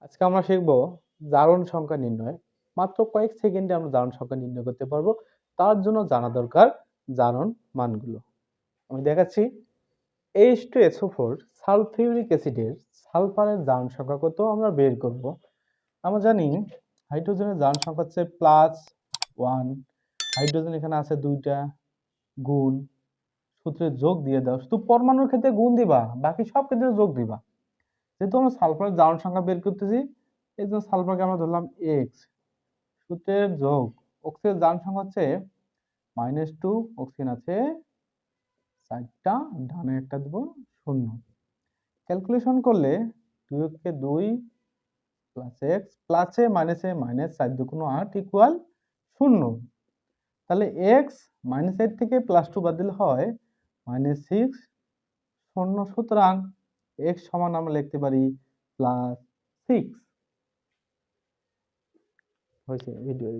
আজকে আমরা শিখব জারণ সংখ্যা নির্ণয়। মাত্র কয়েক সেকেন্ডে আমরা জারণ সংখ্যা নির্ণয় করতে পারবো। তার জন্য জানা দরকার জারণ মানগুলো। আমি দেখাচ্ছি H2SO4 সালফিউরিক অ্যাসিডের সালফারের জারণ সংখ্যা কত আমরা বের করব। আমরা জানি হাইড্রোজেনের জারণ সংখ্যা হচ্ছে +1, হাইড্রোজেন এখানে আছে দুইটা, গুণ সূত্রে যোগ দিয়ে দাও। শুধু পরমাণুর ক্ষেত্রে গুণ দিবা, বাকি সব ক্ষেত্রে যোগ দিবা। যেহেতু আমরা সালফারের জারণ সংখ্যা বের করতেছি, এই জন্য সালফারকে আমরা ধরলাম এক্স, সূত্রের যোগ অক্সিজেন জারণ সংখ্যা হচ্ছে -2, অক্সিজেন আছে 4টা, ডানে একটা দেব 0। ক্যালকুলেশন করলে 2 কে 2 প্লাস এক্স প্লাসে মাইনাসে মাইনাস 4 2 8 ইকুয়াল 0। তাহলে এক্স -8 থেকে +2 বাদ দিলে হয় -6, 0। সুতরাং এক্স সমান আমরা লিখতে পারি +6 হয়েছে ভিডিও।